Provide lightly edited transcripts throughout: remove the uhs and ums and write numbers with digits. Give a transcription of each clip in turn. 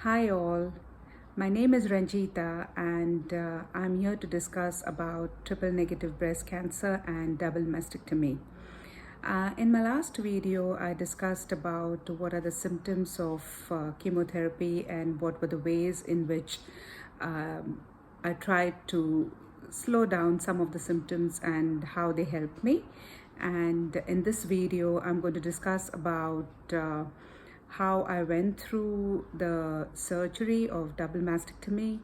Hi all, my name is Ranjeeta and I'm here to discuss about triple negative breast cancer and double mastectomy. In my last video, I discussed about what are the symptoms of chemotherapy and what were the ways in which I tried to slow down some of the symptoms and how they helped me. And in this video, I'm going to discuss about how I went through the surgery of double mastectomy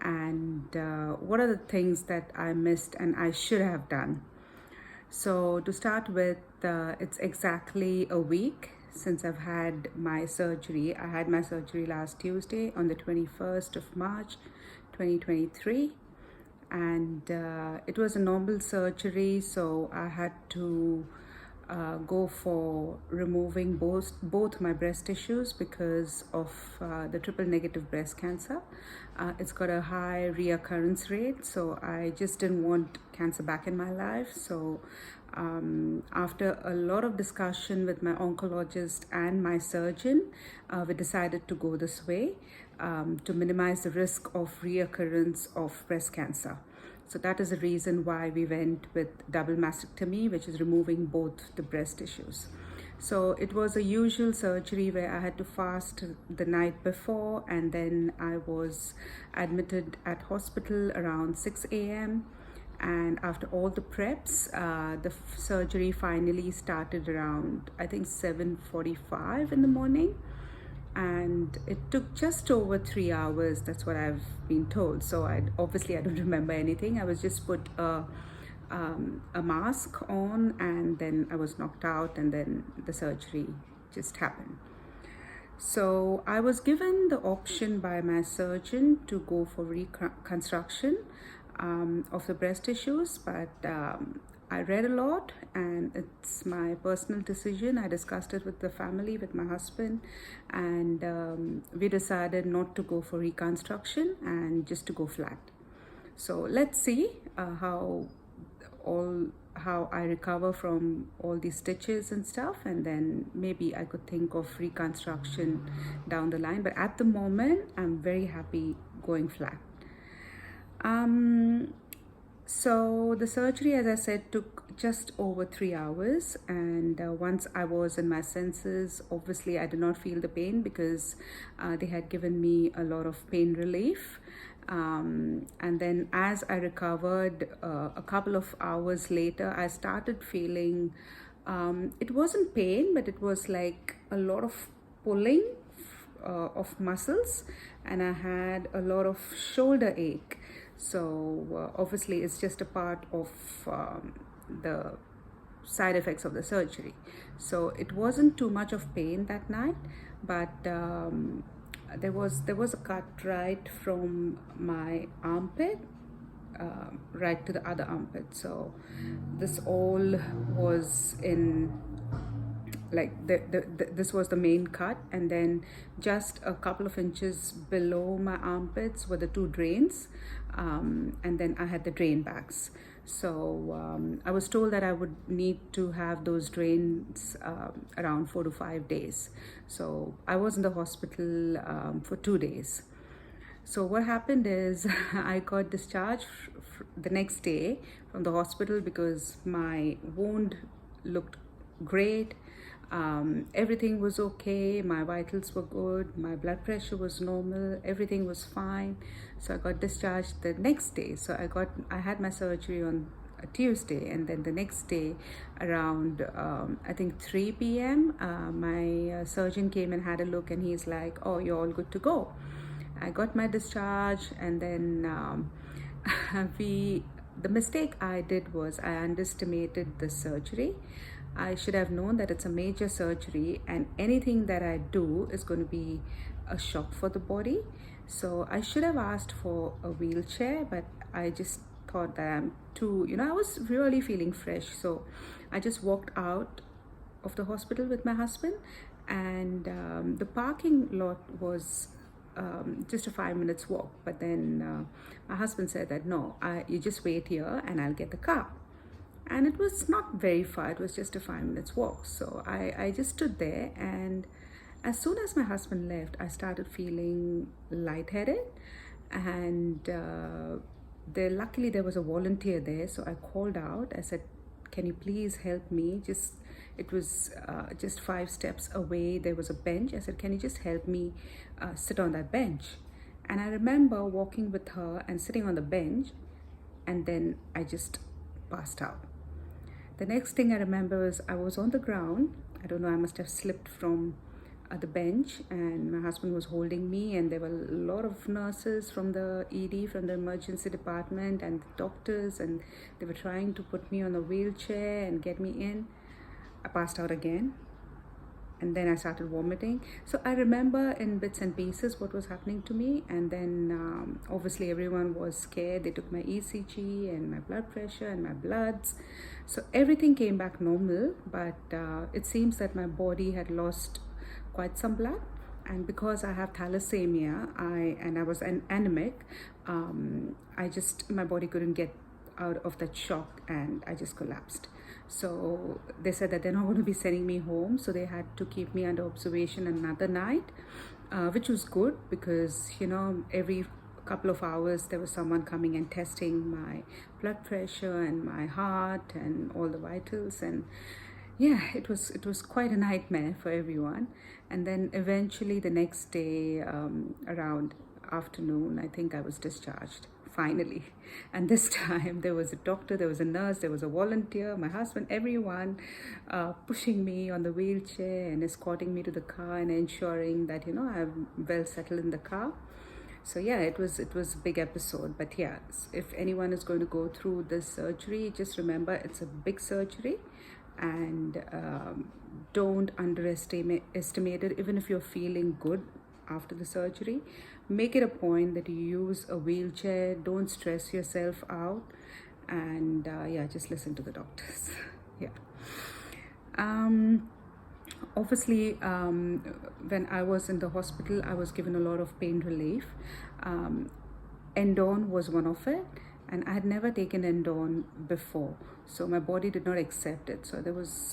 and what are the things that I missed and I should have done. So to start with, it's exactly a week since I've had my surgery. I had my surgery last Tuesday on the 21st of March 2023, and it was a normal surgery, so I had to go for removing both my breast tissues because of the triple negative breast cancer. It's got a high reoccurrence rate, so I just didn't want cancer back in my life. So after a lot of discussion with my oncologist and my surgeon, we decided to go this way to minimize the risk of reoccurrence of breast cancer. So that is the reason why we went with double mastectomy, which is removing both the breast tissues. So it was a usual surgery where I had to fast the night before, and then I was admitted at hospital around 6 a.m. And after all the preps, the surgery finally started around, I think, 7:45 in the morning. And it took just over 3 hours. That's what I've been told. So I don't remember anything. I was just put a mask on, and then I was knocked out, and then the surgery just happened. So I was given the option by my surgeon to go for reconstruction of the breast tissues, but I read a lot and it's my personal decision. I discussed it with the family, with my husband, and we decided not to go for reconstruction and just to go flat. So let's see how I recover from all these stitches and stuff, and then maybe I could think of reconstruction down the line. But at the moment, I'm very happy going flat. So the surgery, as I said, took just over 3 hours, and once I was in my senses, obviously I did not feel the pain because they had given me a lot of pain relief. And then as I recovered, a couple of hours later, I started feeling, it wasn't pain, but it was like a lot of pulling of muscles, and I had a lot of shoulder ache. So obviously it's just a part of the side effects of the surgery. So it wasn't too much of pain that night, but there was a cut right from my armpit right to the other armpit. So this all was in like this was the main cut, and then just a couple of inches below my armpits were the two drains, and then I had the drain bags. So I was told that I would need to have those drains around 4 to 5 days. So I was in the hospital for 2 days. So what happened is I got discharged the next day from the hospital because my wound looked great. Everything was okay. My vitals were good. My blood pressure was normal. Everything was fine. So I got discharged the next day. So I had my surgery on a Tuesday, and then the next day around I think 3 p.m. My surgeon came and had a look, and he's like, "Oh, you're all good to go." I got my discharge, and then the mistake I did was I underestimated the surgery. I should have known that it's a major surgery, and anything that I do is going to be a shock for the body. So I should have asked for a wheelchair, but I just thought that I'm too, I was really feeling fresh. So I just walked out of the hospital with my husband, and the parking lot was just a 5 minutes walk. But then my husband said that, no, you just wait here and I'll get the car. And it was not very far. It was just a 5 minutes walk. So I just stood there, and As soon as my husband left, I started feeling lightheaded, and luckily there was a volunteer there, so I called out. I said, "Can you please help me?" It was just 5 steps away. There was a bench. I said, "Can you just help me sit on that bench?" And I remember walking with her and sitting on the bench, and then I just passed out. The next thing I remember was I was on the ground. I don't know, I must have slipped from the bench, and my husband was holding me, and there were a lot of nurses from the ED, from the emergency department, and doctors, and they were trying to put me on a wheelchair and get me in. I passed out again, and then I started vomiting. So I remember in bits and pieces what was happening to me, and then obviously everyone was scared. They took my ECG and my blood pressure and my bloods. So everything came back normal, but it seems that my body had lost quite some blood, and because I have thalassemia, I was anemic, my body couldn't get out of that shock, and I just collapsed. So they said that they're not going to be sending me home, so they had to keep me under observation another night, which was good because, every couple of hours there was someone coming and testing my blood pressure and my heart and all the vitals, and yeah, it was quite a nightmare for everyone. And then eventually the next day, around afternoon, I think I was discharged finally. And this time there was a doctor, there was a nurse, there was a volunteer, my husband, everyone pushing me on the wheelchair and escorting me to the car and ensuring that I'm well settled in the car. So yeah, it was a big episode. But yeah, if anyone is going to go through this surgery, just remember it's a big surgery, and don't underestimate it. Even if you're feeling good after the surgery, make it a point that you use a wheelchair. Don't stress yourself out, and just listen to the doctors. Yeah. Obviously, when I was in the hospital, I was given a lot of pain relief. Endone was one of it, and I had never taken Endone before, so my body did not accept it. So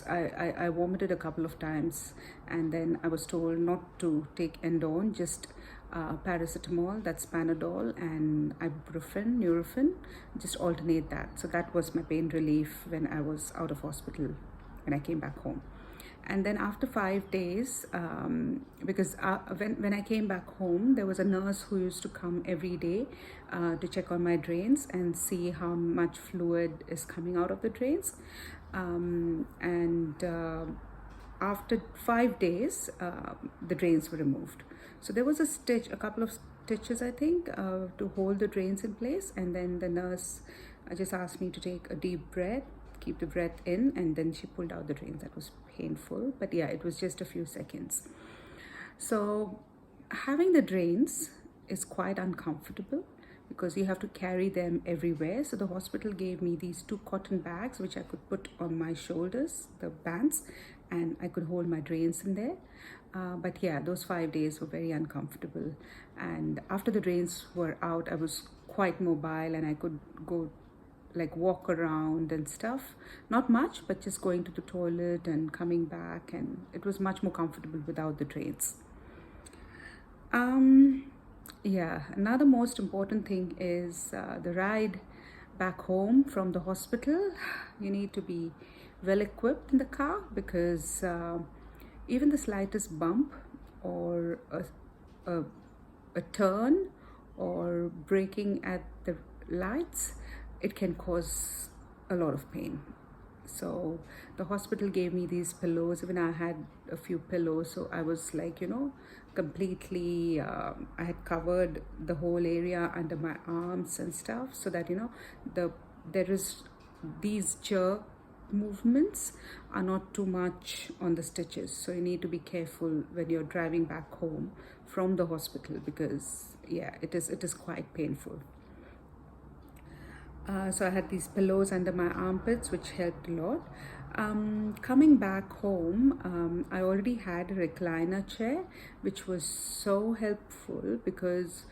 I vomited a couple of times, and then I was told not to take Endone, just paracetamol, that's Panadol, and ibuprofen, Nurofen, just alternate that. So that was my pain relief when I was out of hospital, when I came back home. And then after 5 days, because when I came back home, there was a nurse who used to come every day to check on my drains and see how much fluid is coming out of the drains. After 5 days, the drains were removed. So there was a couple of stitches, I think, to hold the drains in place. And then the nurse just asked me to take a deep breath, keep the breath in, and then she pulled out the drains. That was painful, but yeah, it was just a few seconds. So having the drains is quite uncomfortable because you have to carry them everywhere. So the hospital gave me these 2 cotton bags which I could put on my shoulders, the bands, and I could hold my drains in there. But yeah, those 5 days were very uncomfortable. And after the drains were out, I was quite mobile, and I could go walk around and stuff. Not much, but just going to the toilet and coming back, and it was much more comfortable without the drains. Another most important thing is the ride back home from the hospital. You need to be well equipped in the car, because even the slightest bump or a turn or braking at the lights, it can cause a lot of pain. So the hospital gave me these pillows. Even I had a few pillows, so I was completely I had covered the whole area under my arms and stuff, so that there is these jerk movements are not too much on the stitches. So you need to be careful when you're driving back home from the hospital, because it is quite painful. So I had these pillows under my armpits, which helped a lot. Coming back home, I already had a recliner chair, which was so helpful because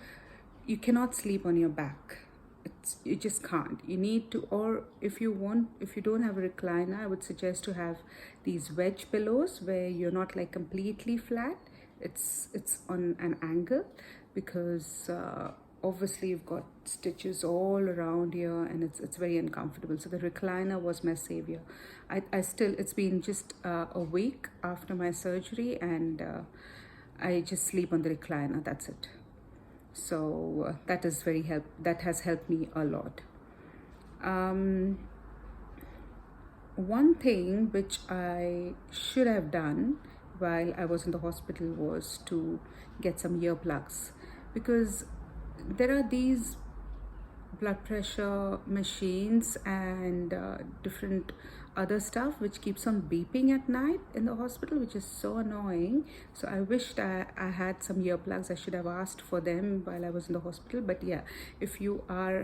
you cannot sleep on your back. You just can't. You need to, or if you don't have a recliner, I would suggest to have these wedge pillows where you're not completely flat, it's on an angle because obviously you've got stitches all around here, and it's very uncomfortable. So the recliner was my savior. I still, it's been just a week after my surgery, and I just sleep on the recliner. That's it. So that has helped me a lot. One thing which I should have done while I was in the hospital was to get some earplugs, because there are these blood pressure machines and different other stuff which keeps on beeping at night in the hospital, which is so annoying. So I wished I had some earplugs. I should have asked for them while I was in the hospital. But yeah, if you are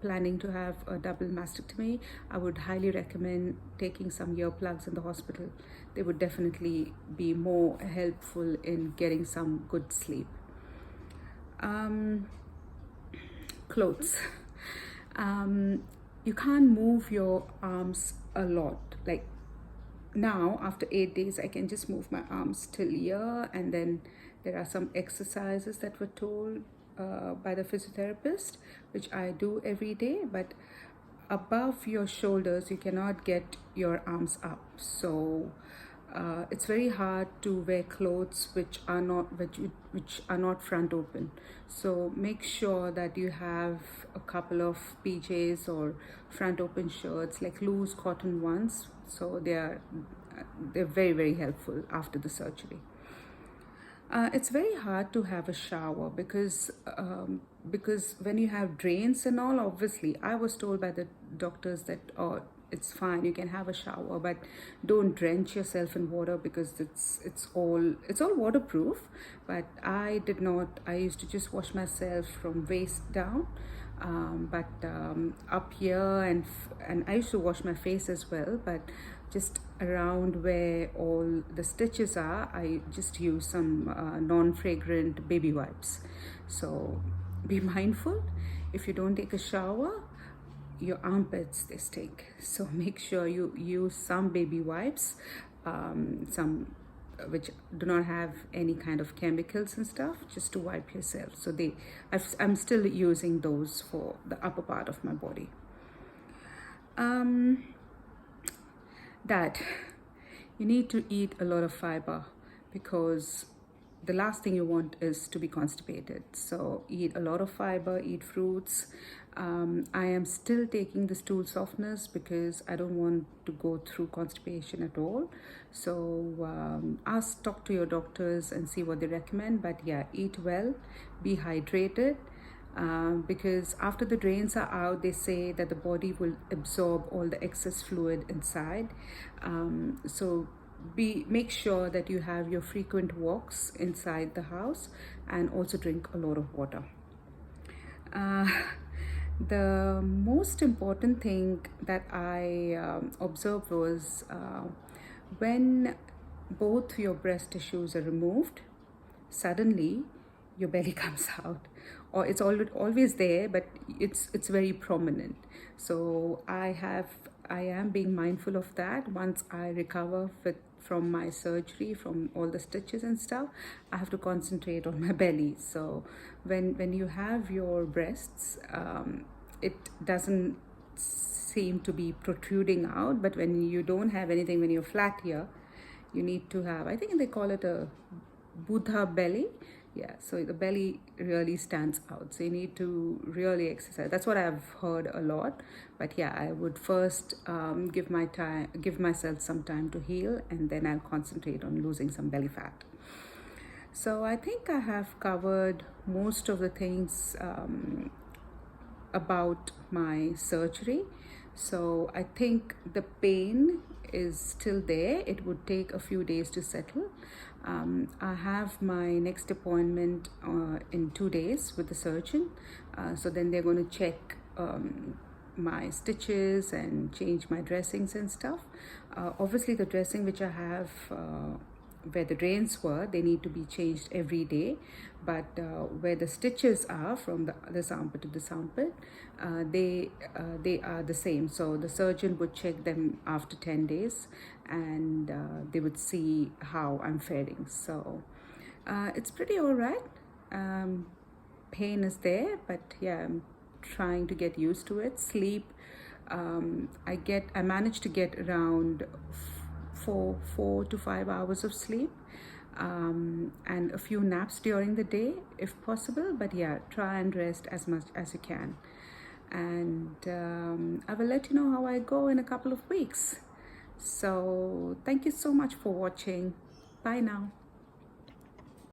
planning to have a double mastectomy, I would highly recommend taking some earplugs in the hospital. They would definitely be more helpful in getting some good sleep. Clothes. You can't move your arms a lot. Like now, after 8 days, I can just move my arms till here, and then there are some exercises that were told by the physiotherapist, which I do every day. But above your shoulders, you cannot get your arms up. So it's very hard to wear clothes which are not front open. So make sure that you have a couple of PJs or front open shirts, like loose cotton ones. So they're very, very helpful after the surgery. It's very hard to have a shower because when you have drains and all, obviously I was told by the doctors that, oh, it's fine, you can have a shower, but don't drench yourself in water because it's all waterproof. But I did not. I used to just wash myself from waist down, but up here, and I used to wash my face as well, but just around where all the stitches are, I just use some non-fragrant baby wipes. So be mindful. If you don't take a shower, your armpits, they stink. So make sure you use some baby wipes, some which do not have any kind of chemicals and stuff, just to wipe yourself. So I'm still using those for the upper part of my body. That you need to eat a lot of fiber, because the last thing you want is to be constipated. So eat a lot of fiber, eat fruits. I am still taking the stool softeners because I don't want to go through constipation at all. So talk to your doctors and see what they recommend. But yeah, eat well, be hydrated. Because after the drains are out, they say that the body will absorb all the excess fluid inside. So make sure that you have your frequent walks inside the house, and also drink a lot of water. The most important thing that I observed was when both your breast tissues are removed, suddenly your belly comes out, or it's always there, but it's very prominent. So I am being mindful of that. Once I recover from my surgery, from all the stitches and stuff, I have to concentrate on my belly. So when you have your breasts, it doesn't seem to be protruding out, but when you don't have anything, when you're flat here, you need to have, I think they call it a Buddha belly. Yeah, so the belly really stands out. So you need to really exercise. That's what I've heard a lot. But yeah, I would first give myself some time to heal, and then I'll concentrate on losing some belly fat. So I think I have covered most of the things about my surgery. So I think the pain is still there. It would take a few days to settle. I have my next appointment in 2 days with the surgeon. So then they're going to check my stitches and change my dressings and stuff. Obviously the dressing which I have where the drains were, they need to be changed every day, but where the stitches are from this armpit to this armpit, they are the same. So the surgeon would check them after 10 days, and they would see how I'm faring. So It's pretty all right. Um, Pain is there, but yeah, I'm trying to get used to it. Sleep, I managed to get around 4 to 5 hours of sleep, and a few naps during the day if possible. But yeah, try and rest as much as you can. And I will let you know how I go in a couple of weeks. So thank you so much for watching. Bye now.